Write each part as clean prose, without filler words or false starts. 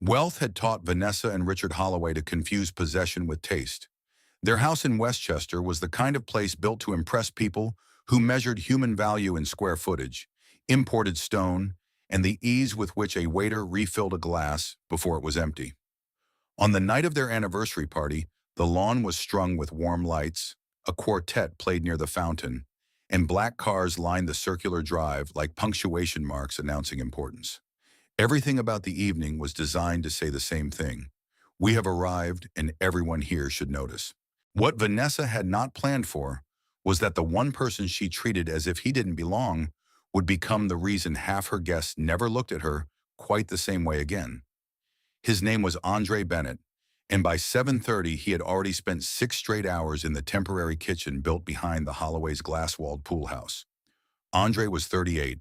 Wealth had taught Vanessa and Richard Holloway to confuse possession with taste. Their house in Westchester was the kind of place built to impress people who measured human value in square footage, imported stone, and the ease with which a waiter refilled a glass before it was empty. On the night of their anniversary party, the lawn was strung with warm lights, a quartet played near the fountain, and black cars lined the circular drive like punctuation marks announcing importance. Everything about the evening was designed to say the same thing. We have arrived and everyone here should notice. What Vanessa had not planned for was that the one person she treated as if he didn't belong would become the reason half her guests never looked at her quite the same way again. His name was Andre Bennett, and by 7:30 he had already spent 6 straight hours in the temporary kitchen built behind the Holloway's glass-walled pool house. Andre was 38,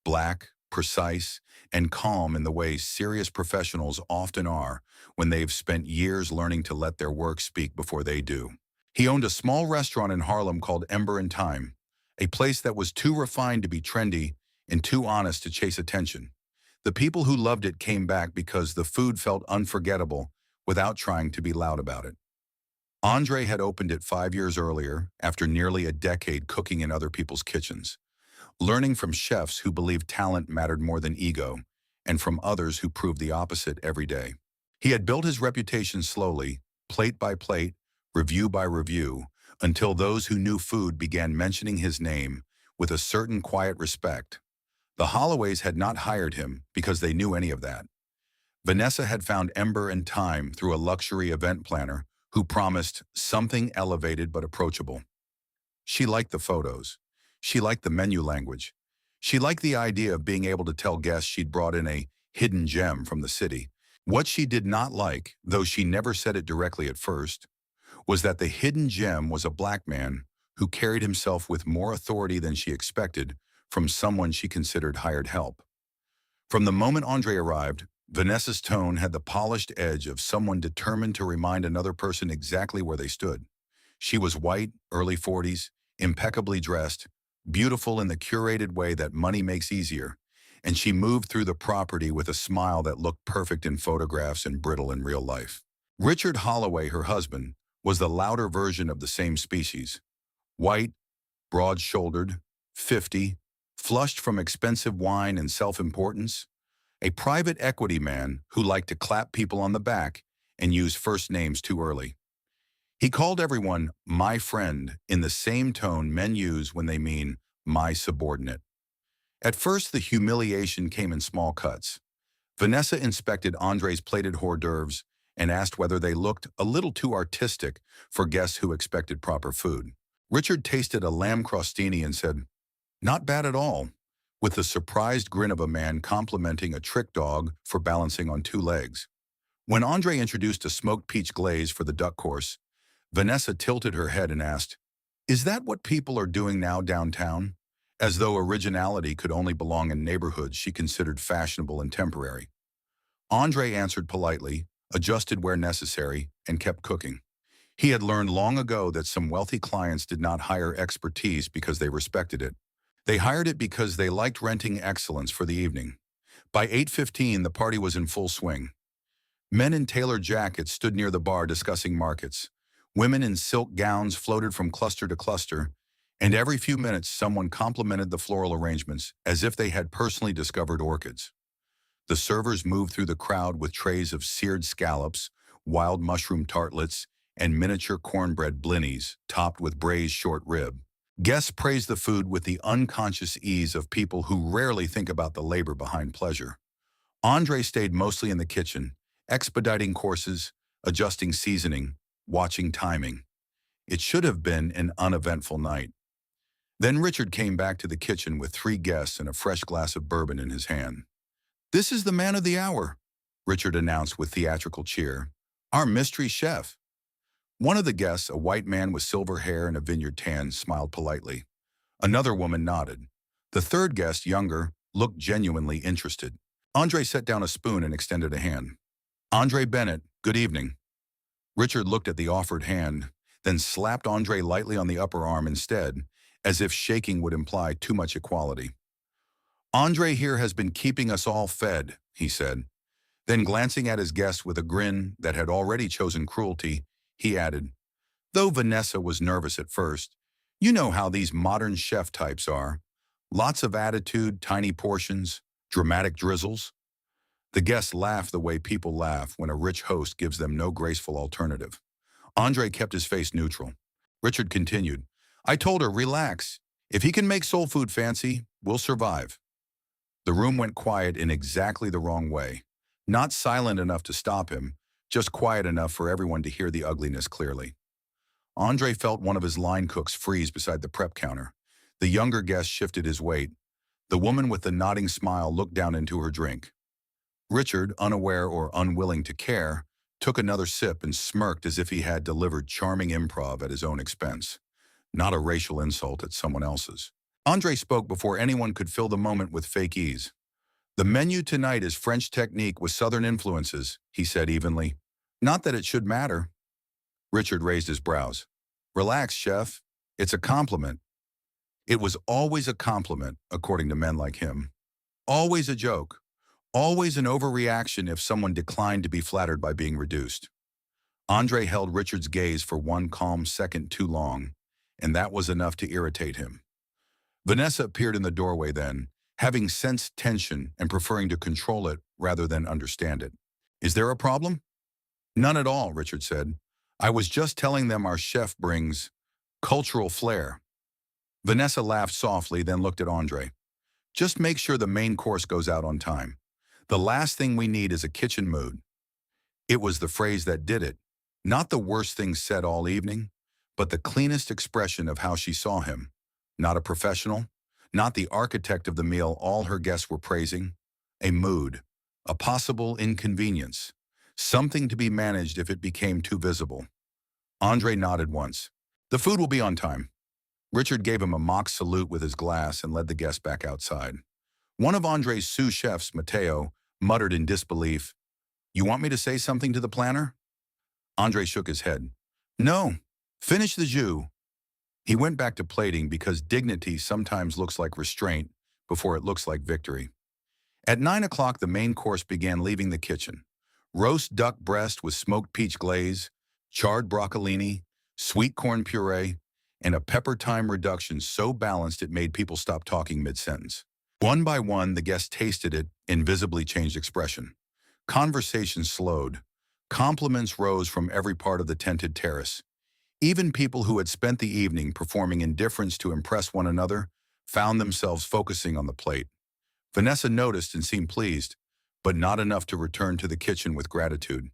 black, precise, and calm in the way serious professionals often are when they've spent years learning to let their work speak before they do. He owned a small restaurant in Harlem called Ember and Thyme, a place that was too refined to be trendy and too honest to chase attention. The people who loved it came back because the food felt unforgettable without trying to be loud about it. Andre had opened it 5 years earlier after nearly a decade cooking in other people's kitchens, learning from chefs who believed talent mattered more than ego, and from others who proved the opposite every day. He had built his reputation slowly, plate by plate, review by review, until those who knew food began mentioning his name with a certain quiet respect. The Holloways had not hired him because they knew any of that. Vanessa had found Ember and Thyme through a luxury event planner who promised something elevated but approachable. She liked the photos. She liked the menu language. She liked the idea of being able to tell guests she'd brought in a hidden gem from the city. What she did not like, though she never said it directly at first, was that the hidden gem was a black man who carried himself with more authority than she expected from someone she considered hired help. From the moment Andre arrived, Vanessa's tone had the polished edge of someone determined to remind another person exactly where they stood. She was white, early 40s, impeccably dressed, beautiful in the curated way that money makes easier, and she moved through the property with a smile that looked perfect in photographs and brittle in real life. Richard Holloway, her husband, was the louder version of the same species. White, broad-shouldered, 50, flushed from expensive wine and self-importance, a private equity man who liked to clap people on the back and use first names too early. He called everyone "my friend" in the same tone men use when they mean "my subordinate." At first, the humiliation came in small cuts. Vanessa inspected Andre's plated hors d'oeuvres and asked whether they looked a little too artistic for guests who expected proper food. Richard tasted a lamb crostini and said, "Not bad at all," with the surprised grin of a man complimenting a trick dog for balancing on 2 legs. When Andre introduced a smoked peach glaze for the duck course, Vanessa tilted her head and asked, "Is that what people are doing now downtown?" As though originality could only belong in neighborhoods she considered fashionable and temporary. Andre answered politely, adjusted where necessary, and kept cooking. He had learned long ago that some wealthy clients did not hire expertise because they respected it. They hired it because they liked renting excellence for the evening. By 8:15, the party was in full swing. Men in tailored jackets stood near the bar discussing markets. Women in silk gowns floated from cluster to cluster, and every few minutes someone complimented the floral arrangements as if they had personally discovered orchids. The servers moved through the crowd with trays of seared scallops, wild mushroom tartlets, and miniature cornbread blinnies topped with braised short rib. Guests praised the food with the unconscious ease of people who rarely think about the labor behind pleasure. Andre stayed mostly in the kitchen, expediting courses, adjusting seasoning, watching timing. It should have been an uneventful night. Then Richard came back to the kitchen with 3 guests and a fresh glass of bourbon in his hand. "This is the man of the hour," Richard announced with theatrical cheer. "Our mystery chef." One of the guests, a white man with silver hair and a vineyard tan, smiled politely. Another woman nodded. The third guest, younger, looked genuinely interested. Andre set down a spoon and extended a hand. "Andre Bennett, good evening." Richard looked at the offered hand, then slapped Andre lightly on the upper arm instead, as if shaking would imply too much equality. "Andre here has been keeping us all fed," he said. Then glancing at his guest with a grin that had already chosen cruelty, he added, though Vanessa was nervous at first, you know how these modern chef types are. Lots of attitude, tiny portions, dramatic drizzles. The guests laughed the way people laugh when a rich host gives them no graceful alternative. Andre kept his face neutral. Richard continued, I told her, relax. If he can make soul food fancy, we'll survive. The room went quiet in exactly the wrong way. Not silent enough to stop him, just quiet enough for everyone to hear the ugliness clearly. Andre felt one of his line cooks freeze beside the prep counter. The younger guest shifted his weight. The woman with the nodding smile looked down into her drink. Richard, unaware or unwilling to care, took another sip and smirked as if he had delivered charming improv at his own expense, not a racial insult at someone else's. Andre spoke before anyone could fill the moment with fake ease. The menu tonight is French technique with Southern influences, he said evenly. Not that it should matter. Richard raised his brows. Relax, chef. It's a compliment. It was always a compliment, according to men like him. Always a joke. Always an overreaction if someone declined to be flattered by being reduced. Andre held Richard's gaze for one calm second too long, and that was enough to irritate him. Vanessa appeared in the doorway then, having sensed tension and preferring to control it rather than understand it. Is there a problem? None at all, Richard said. I was just telling them our chef brings cultural flair. Vanessa laughed softly, then looked at Andre. Just make sure the main course goes out on time. The last thing we need is a kitchen mood. It was the phrase that did it. Not the worst thing said all evening, but the cleanest expression of how she saw him. Not a professional, not the architect of the meal all her guests were praising. A mood, a possible inconvenience, something to be managed if it became too visible. Andre nodded once. The food will be on time. Richard gave him a mock salute with his glass and led the guests back outside. One of Andre's sous chefs, Matteo, muttered in disbelief, You want me to say something to the planner? Andre shook his head. No, finish the jus. He went back to plating because dignity sometimes looks like restraint before it looks like victory. At 9 o'clock, the main course began leaving the kitchen. Roast duck breast with smoked peach glaze, charred broccolini, sweet corn puree, and a pepper thyme reduction so balanced it made people stop talking mid-sentence. One by one, the guests tasted it and visibly changed expression. Conversation slowed. Compliments rose from every part of the tented terrace. Even people who had spent the evening performing indifference to impress one another found themselves focusing on the plate. Vanessa noticed and seemed pleased, but not enough to return to the kitchen with gratitude.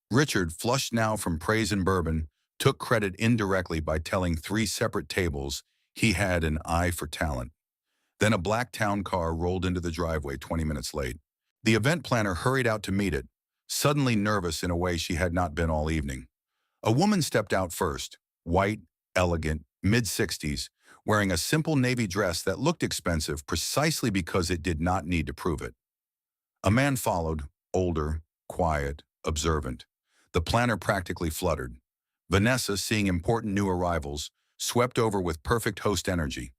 Richard, flushed now from praise and bourbon, took credit indirectly by telling 3 separate tables he had an eye for talent. Then a black town car rolled into the driveway 20 minutes late. The event planner hurried out to meet it, suddenly nervous in a way she had not been all evening. A woman stepped out first, white, elegant, mid-60s, wearing a simple navy dress that looked expensive precisely because it did not need to prove it. A man followed, older, quiet, observant. The planner practically fluttered. Vanessa, seeing important new arrivals, swept over with perfect host energy.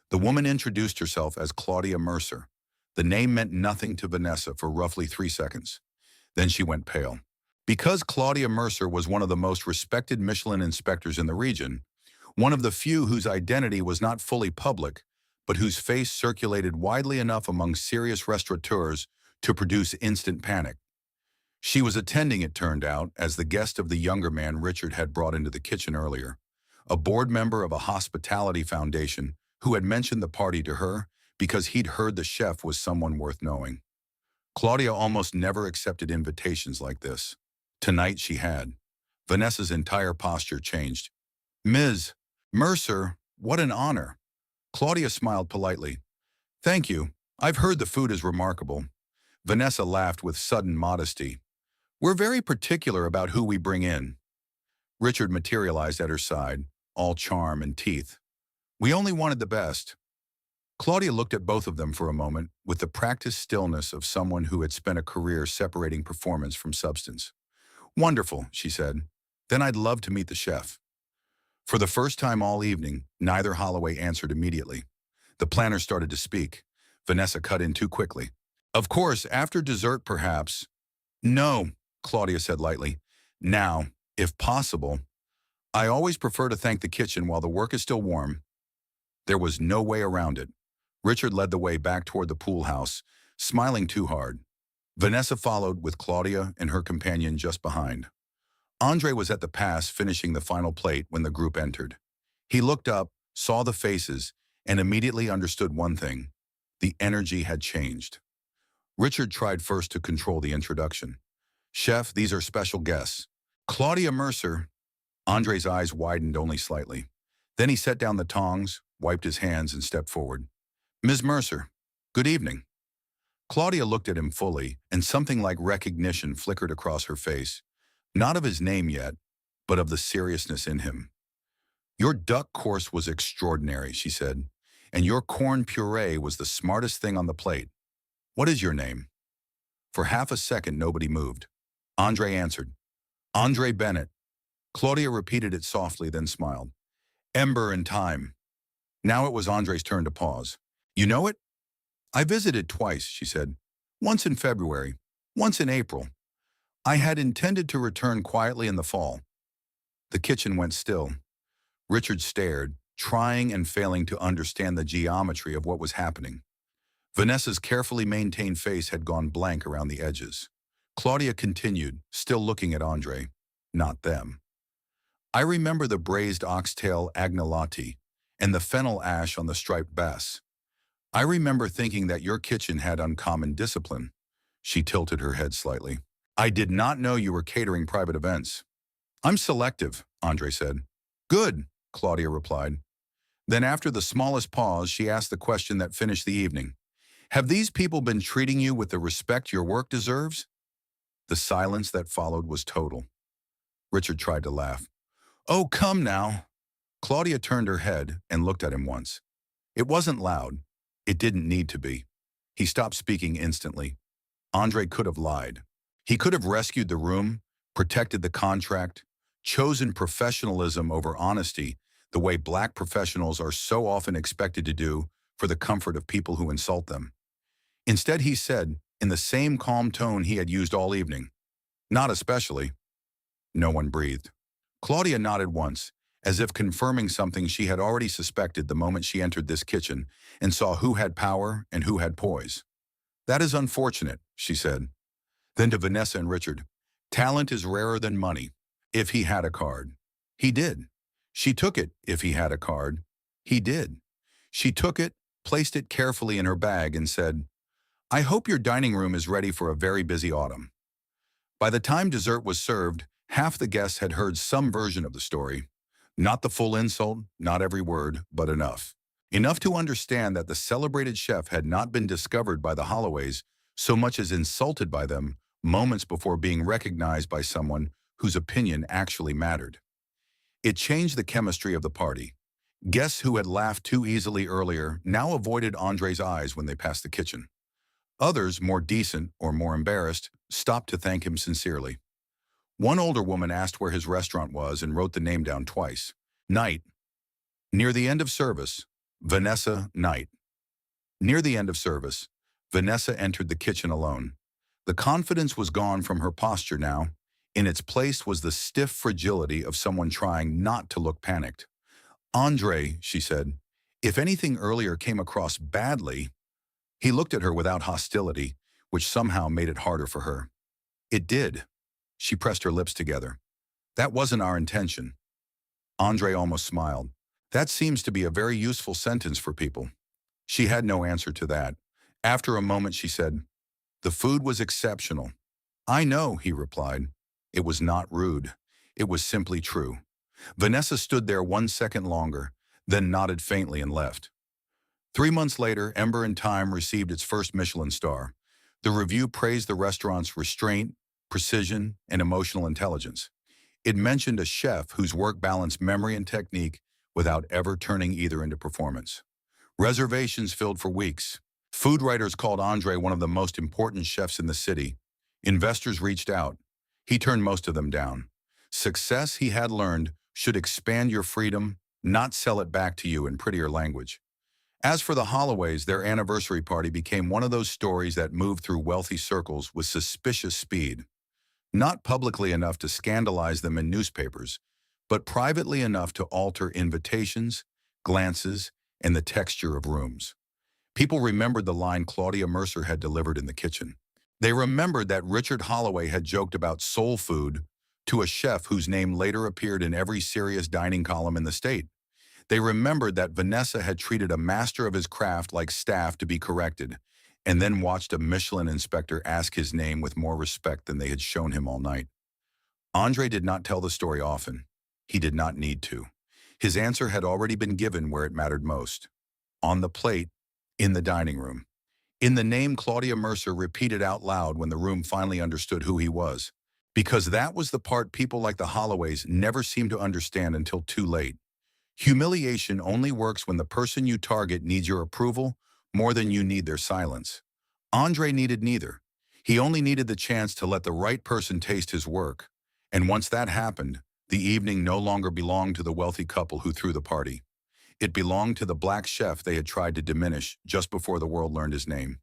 The woman introduced herself as Claudia Mercer. The name meant nothing to Vanessa for roughly 3 seconds. Then she went pale. Because Claudia Mercer was one of the most respected Michelin inspectors in the region, one of the few whose identity was not fully public, but whose face circulated widely enough among serious restaurateurs to produce instant panic. She was attending, it turned out, as the guest of the younger man Richard had brought into the kitchen earlier, a board member of a hospitality foundation who had mentioned the party to her because he'd heard the chef was someone worth knowing. Claudia almost never accepted invitations like this. Tonight she had. Vanessa's entire posture changed. Ms. Mercer, what an honor. Claudia smiled politely. Thank you. I've heard the food is remarkable. Vanessa laughed with sudden modesty. We're very particular about who we bring in. Richard materialized at her side, all charm and teeth. We only wanted the best. Claudia looked at both of them for a moment with the practiced stillness of someone who had spent a career separating performance from substance. Wonderful, she said. Then I'd love to meet the chef. For the first time all evening, neither Holloway answered immediately. The planner started to speak. Vanessa cut in too quickly. Of course, after dessert perhaps. No, Claudia said lightly. Now, if possible, I always prefer to thank the kitchen while the work is still warm. There was no way around it. Richard led the way back toward the pool house, smiling too hard. Vanessa followed with Claudia and her companion just behind. Andre was at the pass finishing the final plate when the group entered. He looked up, saw the faces, and immediately understood one thing. The energy had changed. Richard tried first to control the introduction. Chef, these are special guests. Claudia Mercer. Andre's eyes widened only slightly. Then he set down the tongs, wiped his hands, and stepped forward. Ms. Mercer, good evening. Claudia looked at him fully, and something like recognition flickered across her face. Not of his name yet, but of the seriousness in him. Your duck course was extraordinary, she said, and your corn puree was the smartest thing on the plate. What is your name? For half a second, nobody moved. Andre answered, Andre Bennett. Claudia repeated it softly, then smiled. Ember in time. Now it was Andre's turn to pause. You know it? I visited twice, she said. Once in February, once in April. I had intended to return quietly in the fall. The kitchen went still. Richard stared, trying and failing to understand the geometry of what was happening. Vanessa's carefully maintained face had gone blank around the edges. Claudia continued, still looking at Andre, not them. I remember the braised oxtail agnolotti and the fennel ash on the striped bass. I remember thinking that your kitchen had uncommon discipline. She tilted her head slightly. I did not know you were catering private events. I'm selective, Andre said. Good, Claudia replied. Then after the smallest pause, she asked the question that finished the evening. Have these people been treating you with the respect your work deserves? The silence that followed was total. Richard tried to laugh. Oh, come now. Claudia turned her head and looked at him once. It wasn't loud. It didn't need to be. He stopped speaking instantly. Andre could have lied. He could have rescued the room, protected the contract, chosen professionalism over honesty, the way black professionals are so often expected to do for the comfort of people who insult them. Instead, he said, in the same calm tone he had used all evening, not especially. No one breathed. Claudia nodded once, as if confirming something she had already suspected the moment she entered this kitchen and saw who had power and who had poise. That is unfortunate, she said. Then to Vanessa and Richard, talent is rarer than money, if he had a card. He did. She took it, if he had a card. He did. She took it, placed it carefully in her bag, and said, I hope your dining room is ready for a very busy autumn. By the time dessert was served, half the guests had heard some version of the story. Not the full insult, not every word, but enough. Enough to understand that the celebrated chef had not been discovered by the Holloways so much as insulted by them moments before being recognized by someone whose opinion actually mattered. It changed the chemistry of the party. Guests who had laughed too easily earlier now avoided Andre's eyes when they passed the kitchen. Others, more decent or more embarrassed, stopped to thank him sincerely. One older woman asked where his restaurant was and wrote the name down twice. Knight. Near the end of service, Vanessa Knight. Near the end of service, Vanessa entered the kitchen alone. The confidence was gone from her posture now. In its place was the stiff fragility of someone trying not to look panicked. Andre, she said, if anything earlier came across badly. He looked at her without hostility, which somehow made it harder for her. It did. She pressed her lips together. That wasn't our intention. Andre almost smiled. That seems to be a very useful sentence for people. She had no answer to that. After a moment, she said, the food was exceptional. I know, he replied. It was not rude. It was simply true. Vanessa stood there 1 second longer, then nodded faintly and left. 3 months later, Ember in Time received its first Michelin star. The review praised the restaurant's restraint, precision, and emotional intelligence. It mentioned a chef whose work balanced memory and technique without ever turning either into performance. Reservations filled for weeks. Food writers called Andre one of the most important chefs in the city. Investors reached out. He turned most of them down. Success, he had learned, should expand your freedom, not sell it back to you in prettier language. As for the Holloways, their anniversary party became one of those stories that moved through wealthy circles with suspicious speed. Not publicly enough to scandalize them in newspapers, but privately enough to alter invitations, glances, and the texture of rooms. People remembered the line Claudia Mercer had delivered in the kitchen. They remembered that Richard Holloway had joked about soul food to a chef whose name later appeared in every serious dining column in the state. They remembered that Vanessa had treated a master of his craft like staff to be corrected, and then watched a Michelin inspector ask his name with more respect than they had shown him all night. Andre did not tell the story often. He did not need to. His answer had already been given where it mattered most. On the plate, in the dining room. In the name Claudia Mercer repeated out loud when the room finally understood who he was. Because that was the part people like the Holloways never seemed to understand until too late. Humiliation only works when the person you target needs your approval more than you need their silence. Andre needed neither. He only needed the chance to let the right person taste his work. And once that happened, the evening no longer belonged to the wealthy couple who threw the party. It belonged to the black chef they had tried to diminish just before the world learned his name.